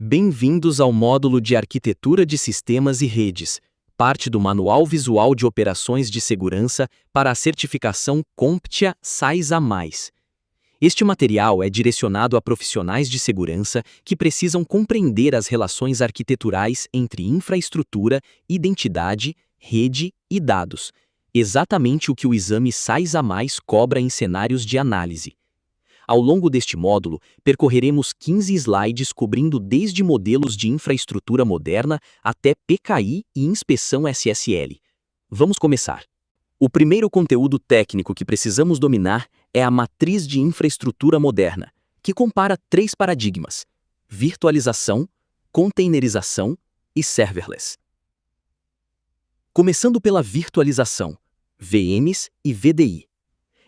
Bem-vindos ao módulo de Arquitetura de Sistemas e Redes, parte do Manual Visual de Operações de Segurança para a certificação CompTIA SAIS a+. Este material é direcionado a profissionais de segurança que precisam compreender as relações arquiteturais entre infraestrutura, identidade, rede e dados, exatamente o que o exame SAIS a+ cobra em cenários de análise. Ao longo deste módulo, percorreremos 15 slides cobrindo desde modelos de infraestrutura moderna até PKI e inspeção SSL. Vamos começar. O primeiro conteúdo técnico que precisamos dominar é a matriz de infraestrutura moderna, que compara 3 paradigmas: virtualização, containerização e serverless. Começando pela virtualização, VMs e VDI.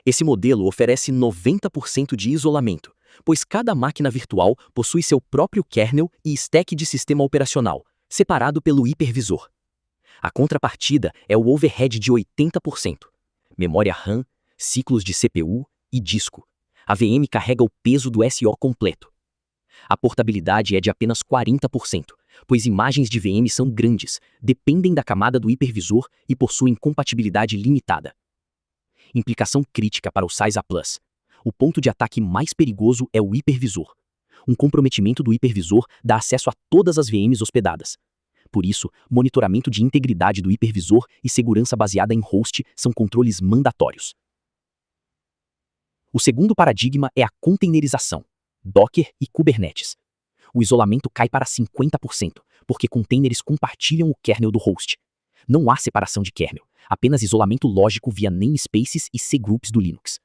Esse modelo oferece 90% de isolamento, pois cada máquina virtual possui seu próprio kernel e stack de sistema operacional, separado pelo hipervisor. A contrapartida é o overhead de 80%. Memória RAM, ciclos de CPU e disco. A VM carrega o peso do SO completo. A portabilidade é de apenas 40%, pois imagens de VM são grandes, dependem da camada do hipervisor e possuem compatibilidade limitada. Implicação crítica para o SAIS A+. O ponto de ataque mais perigoso é o hipervisor. Um comprometimento do hipervisor dá acesso a todas as VMs hospedadas. Por isso, monitoramento de integridade do hipervisor e segurança baseada em host são controles mandatórios. O segundo paradigma é a containerização, Docker e Kubernetes. O isolamento cai para 50%, porque containers compartilham o kernel do host. Não há separação de kernel, apenas isolamento lógico via namespaces e cgroups do Linux.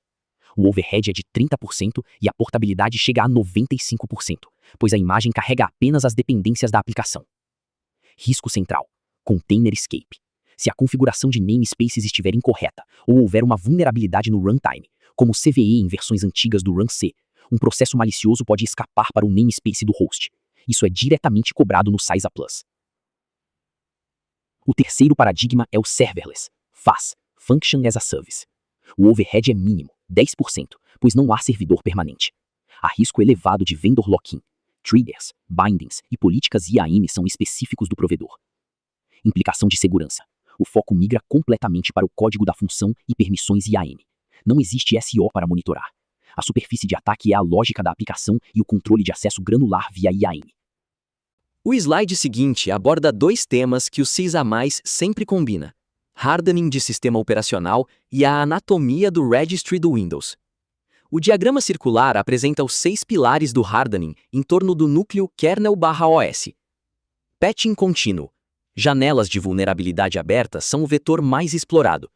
O overhead é de 30% e a portabilidade chega a 95%, pois a imagem carrega apenas as dependências da aplicação. Risco central: Container Escape. Se a configuração de namespaces estiver incorreta ou houver uma vulnerabilidade no runtime, como CVE em versões antigas do RunC, um processo malicioso pode escapar para o namespace do host. Isso é diretamente cobrado no SAIS A+. O terceiro paradigma é o serverless, FaaS, Function as a Service. O overhead é mínimo, 10%, pois não há servidor permanente. Há risco elevado de vendor lock-in. Triggers, bindings e políticas IAM são específicos do provedor. Implicação de segurança. O foco migra completamente para o código da função e permissões IAM. Não existe SO para monitorar. A superfície de ataque é a lógica da aplicação e o controle de acesso granular via IAM. O slide seguinte aborda 2 temas que o SAIS A+ sempre combina: hardening de sistema operacional e a anatomia do registry do Windows. O diagrama circular apresenta os 6 pilares do hardening em torno do núcleo kernel/OS. Patching contínuo. Janelas de vulnerabilidade aberta são o vetor mais explorado.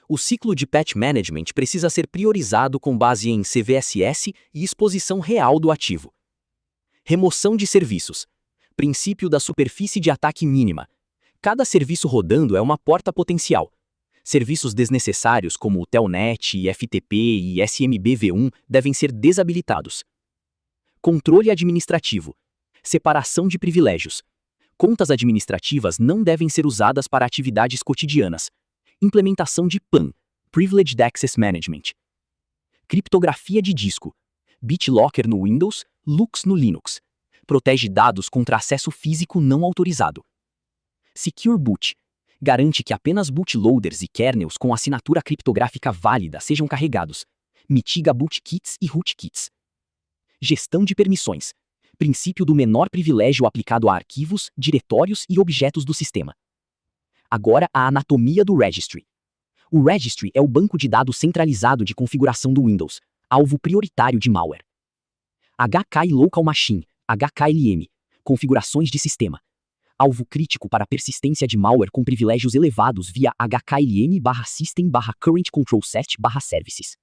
O ciclo de patch management precisa ser priorizado com base em CVSS e exposição real do ativo. Remoção de serviços. Princípio da superfície de ataque mínima. Cada serviço rodando é uma porta potencial. Serviços desnecessários como o Telnet, FTP e SMB-V1 devem ser desabilitados. Controle administrativo. Separação de privilégios. Contas administrativas não devem ser usadas para atividades cotidianas. Implementação de PAM, Privileged Access Management. Criptografia de disco. BitLocker no Windows, Lux no Linux. Protege dados contra acesso físico não autorizado. Secure Boot. Garante que apenas bootloaders e kernels com assinatura criptográfica válida sejam carregados. Mitiga bootkits e rootkits. Gestão de permissões. Princípio do menor privilégio aplicado a arquivos, diretórios e objetos do sistema. Agora a anatomia do registry. O registry é o banco de dados centralizado de configuração do Windows, alvo prioritário de malware. HKI Local Machine, HKLM, configurações de sistema. Alvo crítico para persistência de malware com privilégios elevados via HKLM/System/Current Control Set/Services.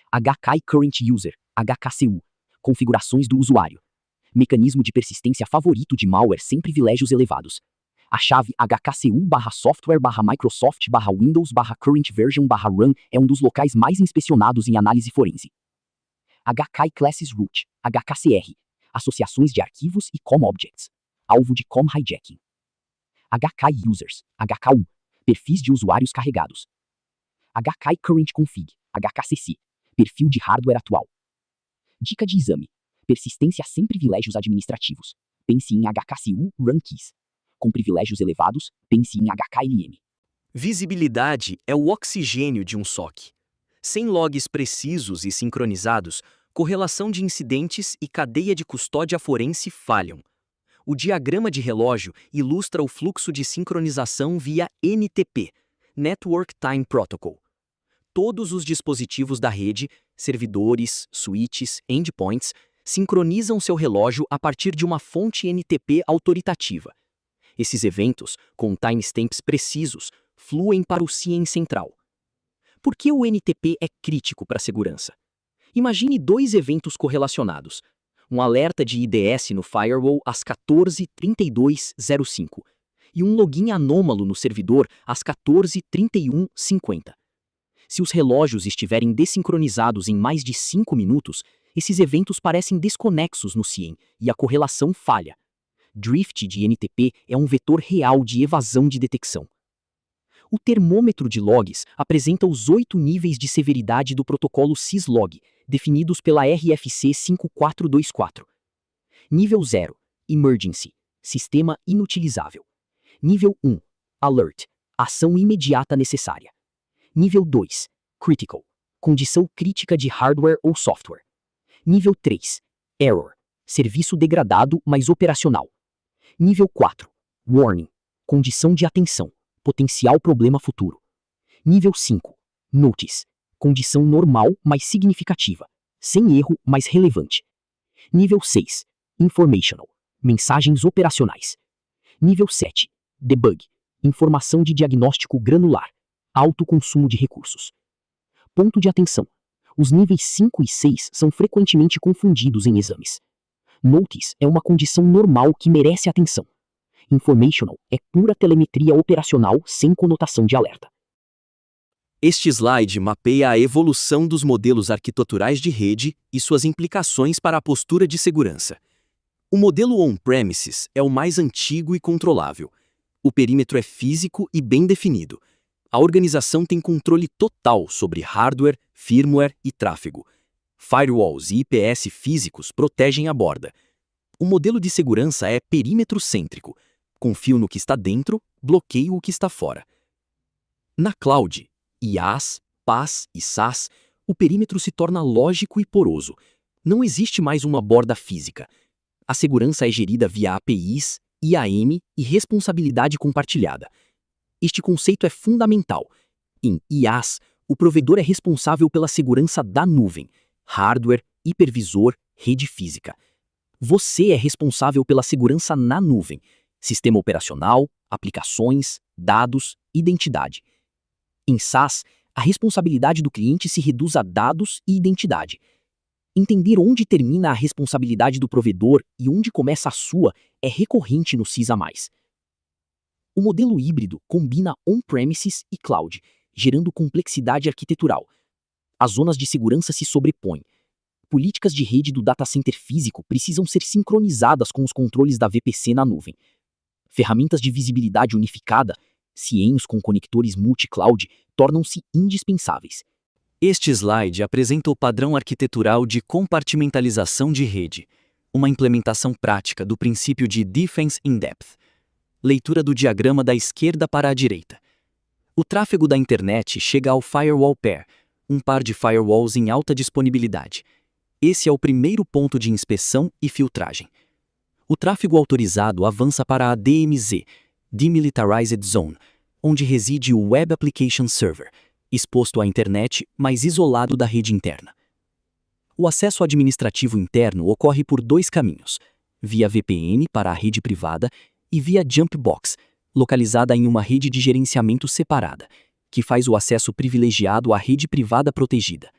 HKI Current User, HKCU, configurações do usuário. Mecanismo de persistência favorito de malware sem privilégios elevados. A chave HKCU/software/Microsoft/Windows/Current Version/Run é um dos locais mais inspecionados em análise forense. HKI Classes Root, HKCR, associações de arquivos e COM Objects. Alvo de COM hijacking. HKI Users, HKU, perfis de usuários carregados. HKI Current Config, HKCC, perfil de hardware atual. Dica de exame: persistência sem privilégios administrativos. pense em HKCU Run Keys. Com privilégios elevados, pense em HKLM. Visibilidade é o oxigênio de um SOC. Sem logs precisos e sincronizados, correlação de incidentes e cadeia de custódia forense falham. O diagrama de relógio ilustra o fluxo de sincronização via NTP, Network Time Protocol. Todos os dispositivos da rede, servidores, switches, endpoints, sincronizam seu relógio a partir de uma fonte NTP autoritativa. Esses eventos, com timestamps precisos, fluem para o CIEM central. Por que o NTP é crítico para a segurança? Imagine dois eventos correlacionados. Um alerta de IDS no firewall às 14h32:05 e um login anômalo no servidor às 14h31:50. Se os relógios estiverem desincronizados em mais de 5 minutos, esses eventos parecem desconexos no CIEM e a correlação falha. Drift de NTP é um vetor real de evasão de detecção. O termômetro de logs apresenta os 8 níveis de severidade do protocolo syslog, definidos pela RFC 5424. Nível 0, Emergency, sistema inutilizável. Nível 1, Alert, ação imediata necessária. Nível 2, Critical, condição crítica de hardware ou software. Nível 3, Error, serviço degradado, mas operacional. Nível 4, Warning, condição de atenção, potencial problema futuro. Nível 5, Notice, condição normal, mas significativa, sem erro, mas relevante. Nível 6, Informational, mensagens operacionais. Nível 7, Debug, informação de diagnóstico granular, alto consumo de recursos. Ponto de atenção. Os níveis 5 e 6 são frequentemente confundidos em exames. Notice é uma condição normal que merece atenção. Informational é pura telemetria operacional sem conotação de alerta. Este slide mapeia a evolução dos modelos arquiteturais de rede e suas implicações para a postura de segurança. O modelo on-premises é o mais antigo e controlável. O perímetro é físico e bem definido. A organização tem controle total sobre hardware, firmware e tráfego. Firewalls e IPS físicos protegem a borda. O modelo de segurança é perímetro-cêntrico. Confio no que está dentro, bloqueio o que está fora. Na cloud, IaaS, PaaS e SaaS, o perímetro se torna lógico e poroso. Não existe mais uma borda física. A segurança é gerida via APIs, IAM e responsabilidade compartilhada. Este conceito é fundamental. Em IaaS, o provedor é responsável pela segurança da nuvem, hardware, hipervisor, rede física. Você é responsável pela segurança na nuvem, sistema operacional, aplicações, dados, identidade. Em SaaS, a responsabilidade do cliente se reduz a dados e identidade. Entender onde termina a responsabilidade do provedor e onde começa a sua é recorrente no CISA+. O modelo híbrido combina on-premises e cloud, gerando complexidade arquitetural. As zonas de segurança se sobrepõem. Políticas de rede do data center físico precisam ser sincronizadas com os controles da VPC na nuvem. Ferramentas de visibilidade unificada, CIEMs com conectores multi-cloud, tornam-se indispensáveis. Este slide apresenta o padrão arquitetural de compartimentalização de rede, uma implementação prática do princípio de Defense in Depth. Leitura do diagrama da esquerda para a direita. O tráfego da internet chega ao firewall pair, um par de firewalls em alta disponibilidade. Esse é o primeiro ponto de inspeção e filtragem. O tráfego autorizado avança para a DMZ, Demilitarized Zone, onde reside o Web Application Server, exposto à internet, mas isolado da rede interna. O acesso administrativo interno ocorre por dois caminhos, via VPN para a rede privada e via Jumpbox, localizada em uma rede de gerenciamento separada, que faz o acesso privilegiado à rede privada protegida.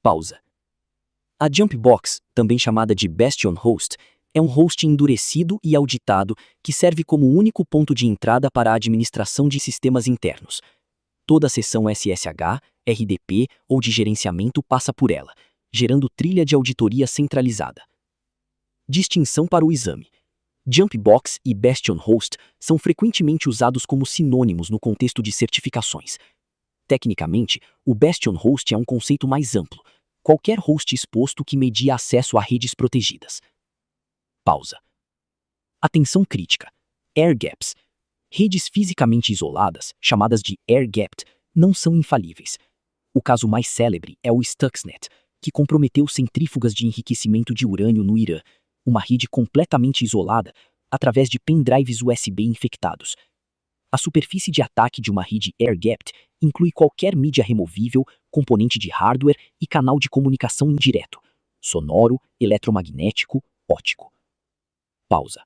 Pausa. A Jumpbox, também chamada de Bastion Host, é um host endurecido e auditado que serve como único ponto de entrada para a administração de sistemas internos. Toda sessão SSH, RDP ou de gerenciamento passa por ela, gerando trilha de auditoria centralizada. Distinção para o exame. Jumpbox e Bastion Host são frequentemente usados como sinônimos no contexto de certificações. Tecnicamente, o Bastion Host é um conceito mais amplo, qualquer host exposto que media acesso a redes protegidas. Pausa. Atenção crítica. Air gaps. Redes fisicamente isoladas, chamadas de air-gapped, não são infalíveis. O caso mais célebre é o Stuxnet, que comprometeu centrífugas de enriquecimento de urânio no Irã, uma rede completamente isolada através de pendrives USB infectados. A superfície de ataque de uma rede air-gapped inclui qualquer mídia removível, componente de hardware e canal de comunicação indireto, sonoro, eletromagnético, óptico. Pausa.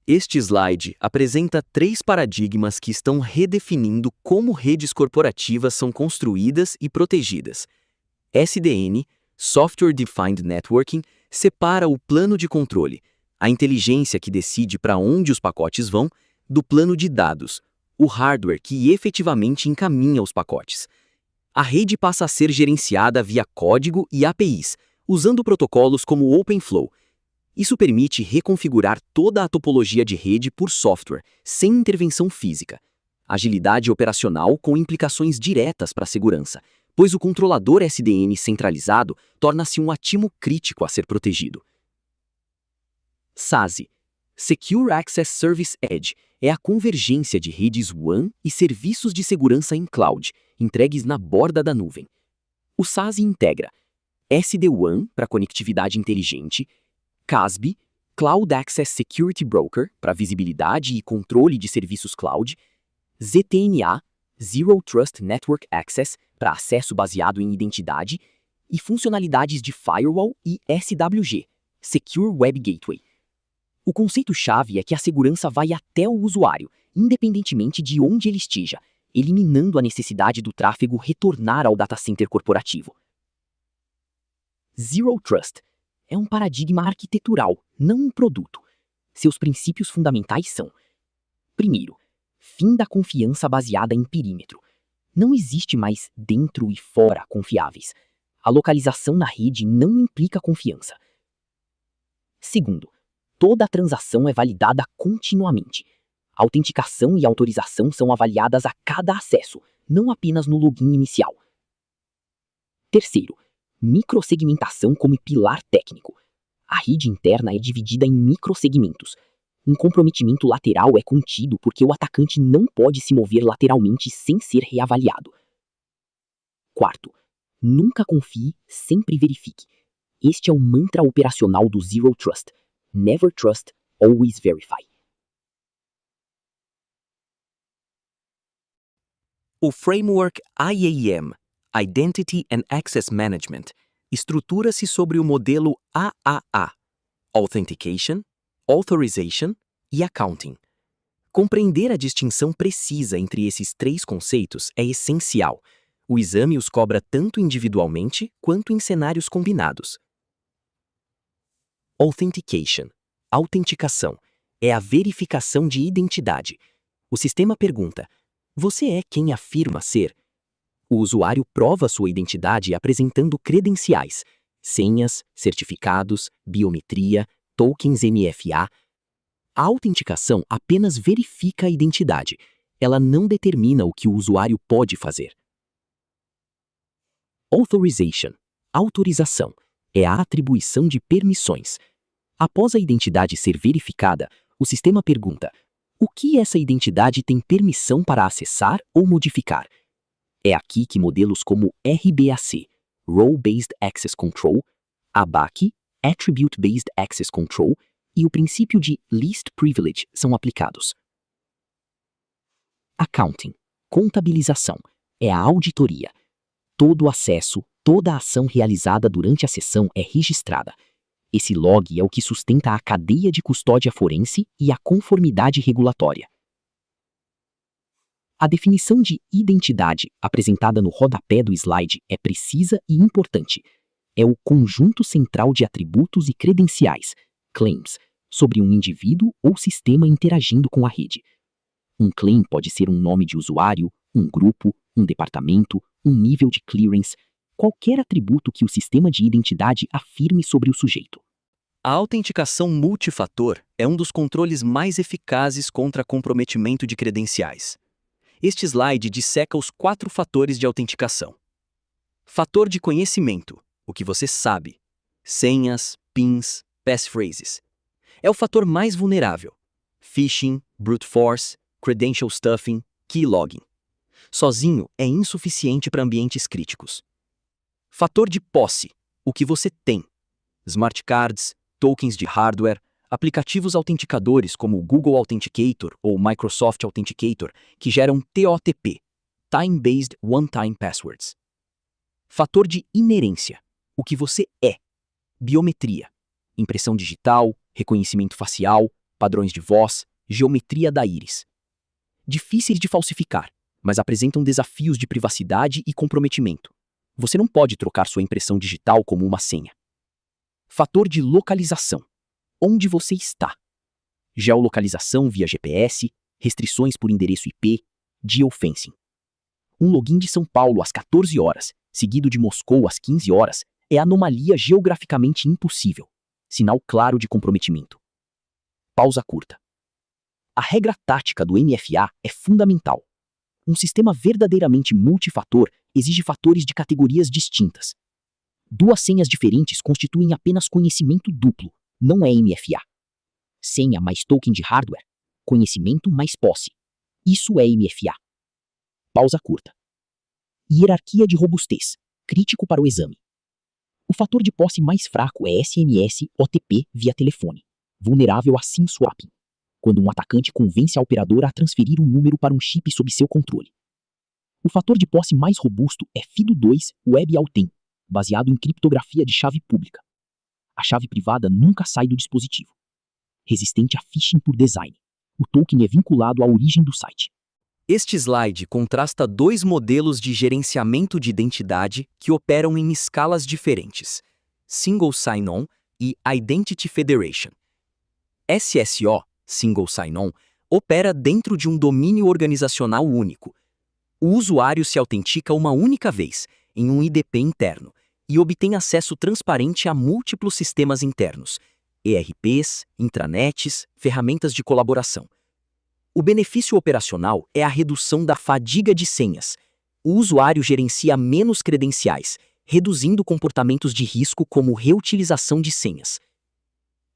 Este slide apresenta 3 paradigmas que estão redefinindo como redes corporativas são construídas e protegidas. SDN, Software Defined Networking, separa o plano de controle, a inteligência que decide para onde os pacotes vão, do plano de dados, o hardware que efetivamente encaminha os pacotes. A rede passa a ser gerenciada via código e APIs, usando protocolos como o OpenFlow. Isso permite reconfigurar toda a topologia de rede por software, sem intervenção física. Agilidade operacional com implicações diretas para a segurança, pois o controlador SDN centralizado torna-se um ativo crítico a ser protegido. SASE, Secure Access Service Edge, é a convergência de redes WAN e serviços de segurança em cloud, entregues na borda da nuvem. O SASE integra SD-WAN para conectividade inteligente, CASB, Cloud Access Security Broker, para visibilidade e controle de serviços cloud, ZTNA, Zero Trust Network Access, para acesso baseado em identidade, e funcionalidades de Firewall e SWG, Secure Web Gateway. O conceito-chave é que a segurança vai até o usuário, independentemente de onde ele esteja, eliminando a necessidade do tráfego retornar ao data center corporativo. Zero Trust é um paradigma arquitetural, não um produto. Seus princípios fundamentais são: primeiro, fim da confiança baseada em perímetro. Não existe mais dentro e fora confiáveis. A localização na rede não implica confiança. Segundo, toda a transação é validada continuamente. A autenticação e autorização são avaliadas a cada acesso, não apenas no login inicial. Terceiro, microsegmentação como pilar técnico. A rede interna é dividida em microsegmentos. Um comprometimento lateral é contido porque o atacante não pode se mover lateralmente sem ser reavaliado. Quarto, nunca confie, sempre verifique. Este é o mantra operacional do Zero Trust. Never trust, always verify. O framework IAM, Identity and Access Management, estrutura-se sobre o modelo AAA, Authentication, Authorization e Accounting. Compreender a distinção precisa entre esses 3 conceitos é essencial. O exame os cobra tanto individualmente quanto em cenários combinados. Authentication, autenticação, é a verificação de identidade. O sistema pergunta: você é quem afirma ser? O usuário prova sua identidade apresentando credenciais, senhas, certificados, biometria, tokens MFA. A autenticação apenas verifica a identidade. Ela não determina o que o usuário pode fazer. Authorization, autorização, é a atribuição de permissões. Após a identidade ser verificada, o sistema pergunta: o que essa identidade tem permissão para acessar ou modificar? É aqui que modelos como RBAC, Role Based Access Control, ABAC, Attribute Based Access Control, e o princípio de Least Privilege são aplicados. Accounting, contabilização, é a auditoria. Todo acesso, toda ação realizada durante a sessão é registrada. Esse log é o que sustenta a cadeia de custódia forense e a conformidade regulatória. A definição de identidade apresentada no rodapé do slide é precisa e importante. É o conjunto central de atributos e credenciais, claims, sobre um indivíduo ou sistema interagindo com a rede. Um claim pode ser um nome de usuário, um grupo, um departamento, um nível de clearance, qualquer atributo que o sistema de identidade afirme sobre o sujeito. A autenticação multifator é um dos controles mais eficazes contra comprometimento de credenciais. Este slide disseca os 4 fatores de autenticação. Fator de conhecimento, o que você sabe. Senhas, pins, passphrases. É o fator mais vulnerável. phishing, brute force, credential stuffing, keylogging. Sozinho é insuficiente para ambientes críticos. Fator de posse, o que você tem. Smart cards, tokens de hardware, aplicativos autenticadores como o Google Authenticator ou Microsoft Authenticator, que geram TOTP, Time-Based One-Time Passwords. Fator de inerência, o que você é. Biometria, impressão digital, reconhecimento facial, padrões de voz, geometria da íris. Difíceis de falsificar, mas apresentam desafios de privacidade e comprometimento. Você não pode trocar sua impressão digital como uma senha. Fator de localização. Onde você está? Geolocalização via GPS, restrições por endereço IP, geofencing. Um login de São Paulo às 14 horas, seguido de Moscou às 15 horas, é anomalia geograficamente impossível. Sinal claro de comprometimento. Pausa curta. A regra tática do MFA é fundamental. Um sistema verdadeiramente multifator exige fatores de categorias distintas. Duas senhas diferentes constituem apenas conhecimento duplo, não é MFA. Senha mais token de hardware, conhecimento mais posse. Isso é MFA. Pausa curta. Hierarquia de robustez, crítico para o exame. O fator de posse mais fraco é SMS OTP via telefone, vulnerável a SIM swapping, quando um atacante convence a operadora a transferir um número para um chip sob seu controle. O fator de posse mais robusto é FIDO2 WebAuthn, baseado em criptografia de chave pública. A chave privada nunca sai do dispositivo. Resistente a phishing por design. O token é vinculado à origem do site. Este slide contrasta dois modelos de gerenciamento de identidade que operam em escalas diferentes: Single Sign-On e Identity Federation. SSO, Single Sign-On, opera dentro de um domínio organizacional único. O usuário se autentica uma única vez, em um IDP interno, e obtém acesso transparente a múltiplos sistemas internos, ERPs, intranets, ferramentas de colaboração. O benefício operacional é a redução da fadiga de senhas. O usuário gerencia menos credenciais, reduzindo comportamentos de risco como reutilização de senhas.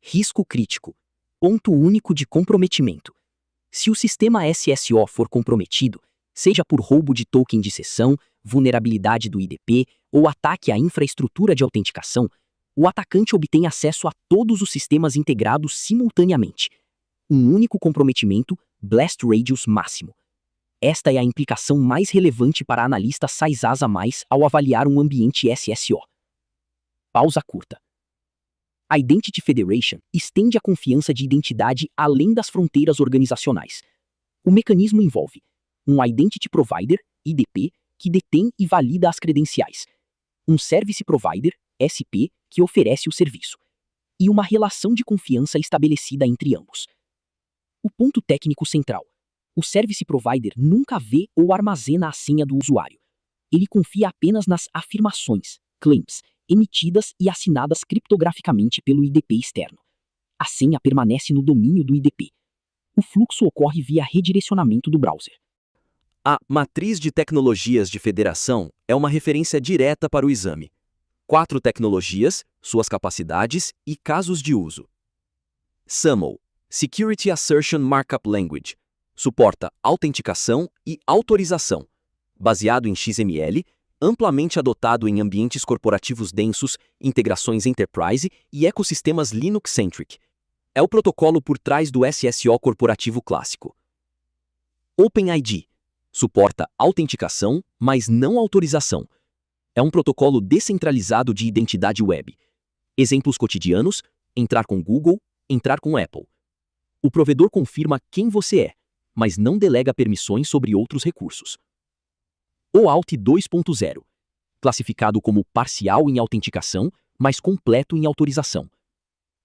Risco crítico. Ponto único de comprometimento. Se o sistema SSO for comprometido, seja por roubo de token de sessão, vulnerabilidade do IDP ou ataque à infraestrutura de autenticação, o atacante obtém acesso a todos os sistemas integrados simultaneamente. Um único comprometimento, blast radius máximo. Esta é a implicação mais relevante para a analista Saisasa Mais ao avaliar um ambiente SSO. Pausa curta. A Identity Federation estende a confiança de identidade além das fronteiras organizacionais. O mecanismo envolve um Identity Provider, IDP, que detém e valida as credenciais, um Service Provider, SP, que oferece o serviço, e uma relação de confiança estabelecida entre ambos. O ponto técnico central. O Service Provider nunca vê ou armazena a senha do usuário. Ele confia apenas nas afirmações, claims, emitidas e assinadas criptograficamente pelo IDP externo. A senha permanece no domínio do IDP. O fluxo ocorre via redirecionamento do browser. A matriz de tecnologias de federação é uma referência direta para o exame. 4 tecnologias, suas capacidades e casos de uso. SAML, Security Assertion Markup Language, suporta autenticação e autorização, baseado em XML, amplamente adotado em ambientes corporativos densos, integrações enterprise e ecossistemas Linux-centric. É o protocolo por trás do SSO corporativo clássico. OpenID, suporta autenticação, mas não autorização. É um protocolo descentralizado de identidade web. Exemplos cotidianos: entrar com Google, entrar com Apple. O provedor confirma quem você é, mas não delega permissões sobre outros recursos. OAuth 2.0, classificado como parcial em autenticação, mas completo em autorização.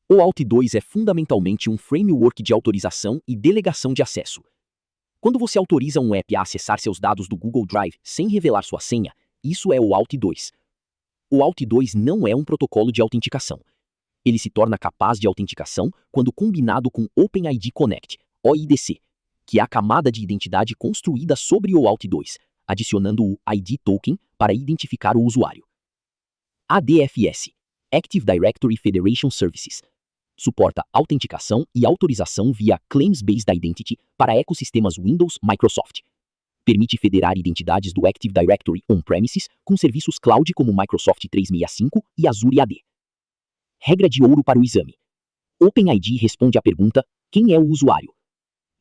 OAuth 2 é fundamentalmente um framework de autorização e delegação de acesso. Quando você autoriza um app a acessar seus dados do Google Drive sem revelar sua senha, isso é o OAuth 2. O OAuth 2 não é um protocolo de autenticação. Ele se torna capaz de autenticação quando combinado com OpenID Connect, OIDC, que é a camada de identidade construída sobre o OAuth 2, adicionando o ID Token para identificar o usuário. ADFS, Active Directory Federation Services, Suporta autenticação e autorização via Claims-Based Identity para ecossistemas Windows, Microsoft. Permite federar identidades do Active Directory on-premises com serviços cloud como Microsoft 365 e Azure AD. Regra de ouro para o exame. OpenID responde à pergunta: quem é o usuário?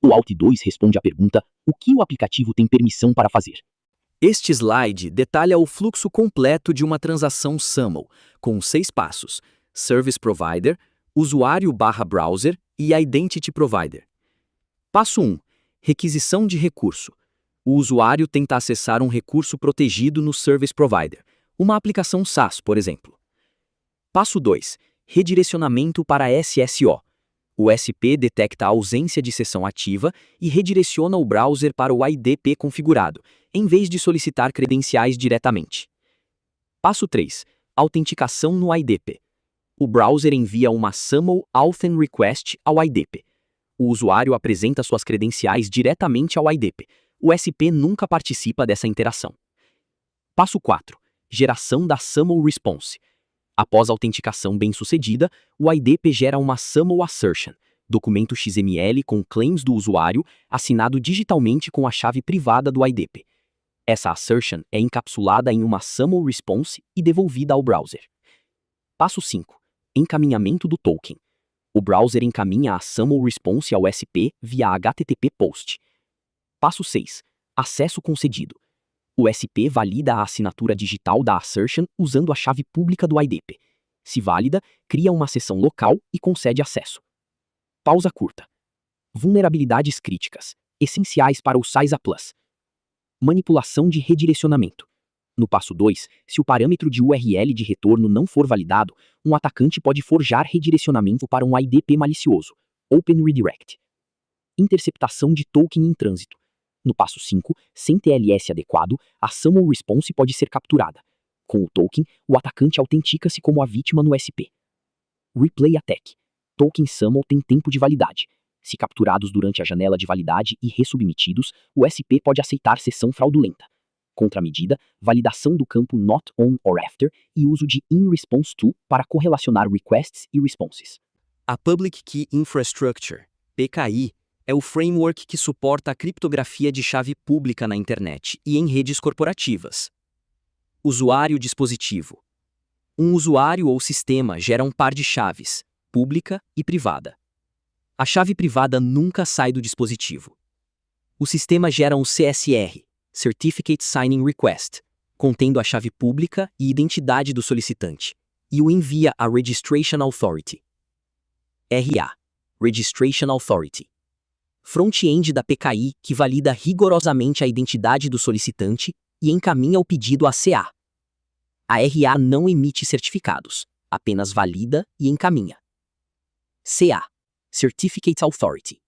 O Alt2 responde à pergunta: o que o aplicativo tem permissão para fazer? Este slide detalha o fluxo completo de uma transação SAML, com 6 passos: Service Provider, usuário/browser e Identity Provider. Passo 1. Requisição de recurso. O usuário tenta acessar um recurso protegido no Service Provider, uma aplicação SaaS, por exemplo. Passo 2. Redirecionamento para SSO. O SP detecta a ausência de sessão ativa e redireciona o browser para o IDP configurado, em vez de solicitar credenciais diretamente. Passo 3. Autenticação no IDP. O browser envia uma SAML Authn Request ao IDP. O usuário apresenta suas credenciais diretamente ao IDP. O SP nunca participa dessa interação. Passo 4. Geração da SAML Response. Após a autenticação bem-sucedida, o IDP gera uma SAML Assertion, documento XML com claims do usuário, assinado digitalmente com a chave privada do IDP. Essa assertion é encapsulada em uma SAML Response e devolvida ao browser. Passo 5. Encaminhamento do token. O browser encaminha a SAML Response ao SP via HTTP POST. Passo 6. Acesso concedido. O SP valida a assinatura digital da assertion usando a chave pública do IDP. Se válida, cria uma sessão local e concede acesso. Pausa curta. Vulnerabilidades críticas, essenciais para o CySA+. Manipulação de redirecionamento. No passo 2, se o parâmetro de URL de retorno não for validado, um atacante pode forjar redirecionamento para um IDP malicioso, Open Redirect. Interceptação de token em trânsito. No passo 5, sem TLS adequado, a SAML Response pode ser capturada. Com o token, o atacante autentica-se como a vítima no SP. Replay Attack. Token SAML tem tempo de validade. Se capturados durante a janela de validade e ressubmetidos, o SP pode aceitar sessão fraudulenta. Contramedida, validação do campo Not On or After e uso de InResponse2 para correlacionar requests e responses. A Public Key Infrastructure, PKI, é o framework que suporta a criptografia de chave pública na internet e em redes corporativas. Usuário dispositivo. Um usuário ou sistema gera um par de chaves, pública e privada. A chave privada nunca sai do dispositivo. O sistema gera um CSR, Certificate Signing Request, contendo a chave pública e identidade do solicitante, e o envia à Registration Authority. RA, Registration Authority. Front-end da PKI que valida rigorosamente a identidade do solicitante e encaminha o pedido à CA. A RA não emite certificados, apenas valida e encaminha. CA, Certificate Authority.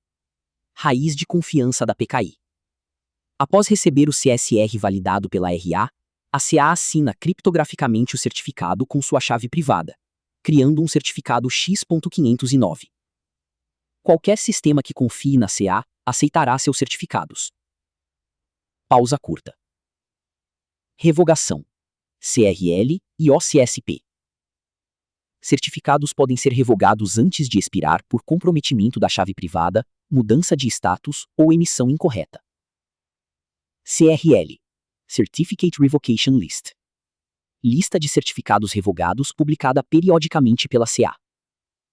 Raiz de confiança da PKI. Após receber o CSR validado pela RA, a CA assina criptograficamente o certificado com sua chave privada, criando um certificado X.509. Qualquer sistema que confie na CA aceitará seus certificados. Pausa curta. Revogação. CRL e OCSP. Certificados podem ser revogados antes de expirar por comprometimento da chave privada, mudança de status ou emissão incorreta. CRL. Certificate Revocation List. Lista de certificados revogados publicada periodicamente pela CA.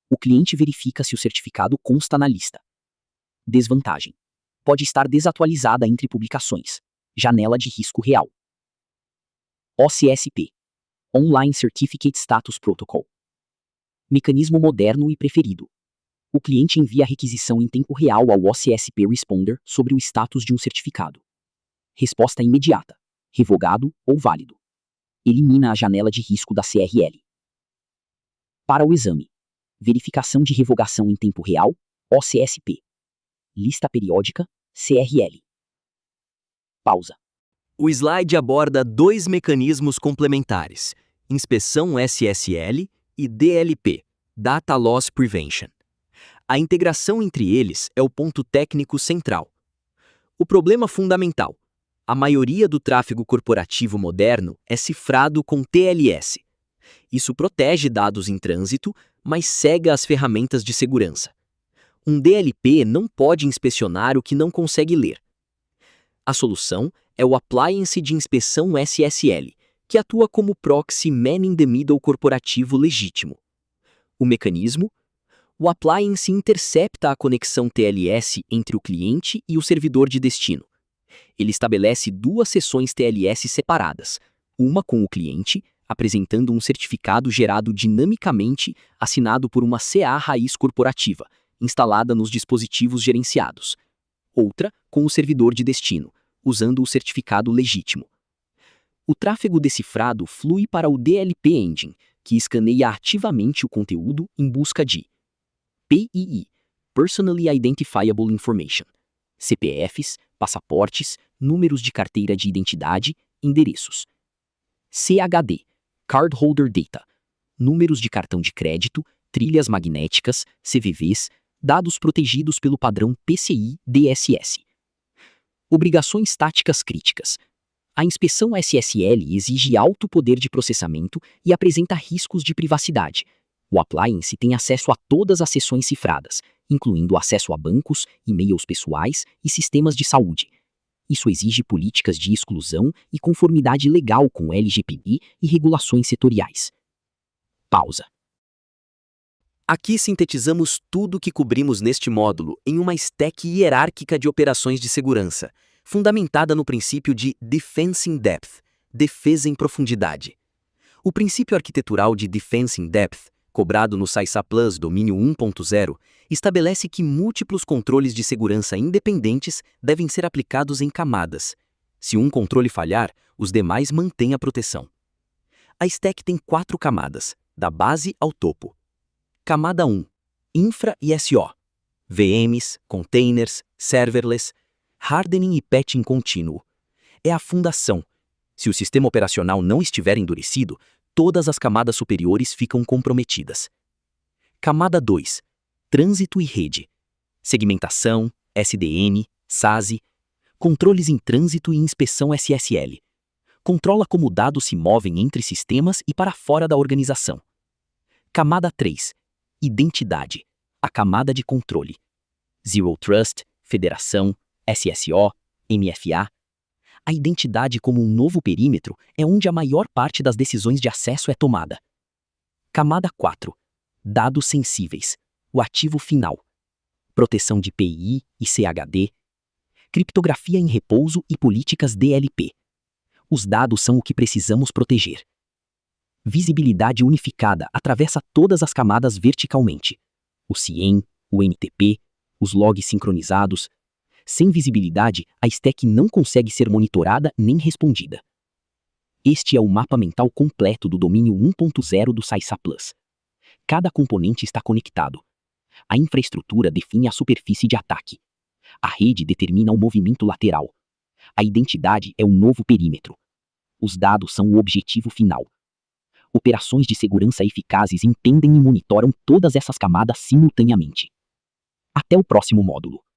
O cliente verifica se o certificado consta na lista. Desvantagem. Pode estar desatualizada entre publicações. Janela de risco real. OCSP. Online Certificate Status Protocol. Mecanismo moderno e preferido. O cliente envia a requisição em tempo real ao OCSP Responder sobre o status de um certificado. Resposta imediata, revogado ou válido. Elimina a janela de risco da CRL. Para o exame. Verificação de revogação em tempo real, OCSP. Lista periódica, CRL. Pausa. O slide aborda 2 mecanismos complementares: inspeção SSL e DLP, Data Loss Prevention. A integração entre eles é o ponto técnico central. O problema fundamental: a maioria do tráfego corporativo moderno é cifrado com TLS. Isso protege dados em trânsito, mas cega as ferramentas de segurança. Um DLP não pode inspecionar o que não consegue ler. A solução é o Appliance de Inspeção SSL, que atua como proxy man-in-the-middle corporativo legítimo. O mecanismo? O Appliance intercepta a conexão TLS entre o cliente e o servidor de destino. Ele estabelece duas sessões TLS separadas, uma com o cliente, apresentando um certificado gerado dinamicamente assinado por uma CA raiz corporativa, instalada nos dispositivos gerenciados. Outra com o servidor de destino, usando o certificado legítimo. O tráfego decifrado flui para o DLP Engine, que escaneia ativamente o conteúdo em busca de PII, Personally Identifiable Information, CPFs, passaportes, números de carteira de identidade, endereços. CHD, Cardholder Data, números de cartão de crédito, trilhas magnéticas, CVVs, dados protegidos pelo padrão PCI DSS. Obrigações táticas críticas. A inspeção SSL exige alto poder de processamento e apresenta riscos de privacidade. O Appliance tem acesso a todas as sessões cifradas, incluindo acesso a bancos, e-mails pessoais e sistemas de saúde. Isso exige políticas de exclusão e conformidade legal com LGPD e regulações setoriais. Pausa. Aqui sintetizamos tudo o que cobrimos neste módulo em uma stack hierárquica de operações de segurança, fundamentada no princípio de Defense in Depth, defesa em profundidade. O princípio arquitetural de Defense in Depth, cobrado no CISA Plus Domínio 1.0, estabelece que múltiplos controles de segurança independentes devem ser aplicados em camadas. Se um controle falhar, os demais mantêm a proteção. A stack tem 4 camadas, da base ao topo. Camada 1. Infra e SO. VMs, containers, serverless, hardening e patching contínuo. É a fundação. Se o sistema operacional não estiver endurecido, todas as camadas superiores ficam comprometidas. Camada 2. Trânsito e rede. Segmentação, SDN, SASE, controles em trânsito e inspeção SSL. Controla como dados se movem entre sistemas e para fora da organização. Camada 3. Identidade, a camada de controle. Zero Trust, Federação, SSO, MFA. A identidade como um novo perímetro é onde a maior parte das decisões de acesso é tomada. Camada 4. Dados sensíveis, o ativo final. Proteção de PII e CHD. Criptografia em repouso e políticas DLP. Os dados são o que precisamos proteger. Visibilidade unificada atravessa todas as camadas verticalmente. O CIEM, o NTP, os logs sincronizados. Sem visibilidade, a stack não consegue ser monitorada nem respondida. Este é o mapa mental completo do domínio 1.0 do CISA Plus. Cada componente está conectado. A infraestrutura define a superfície de ataque. A rede determina o movimento lateral. A identidade é o novo perímetro. Os dados são o objetivo final. Operações de segurança eficazes entendem e monitoram todas essas camadas simultaneamente. Até o próximo módulo.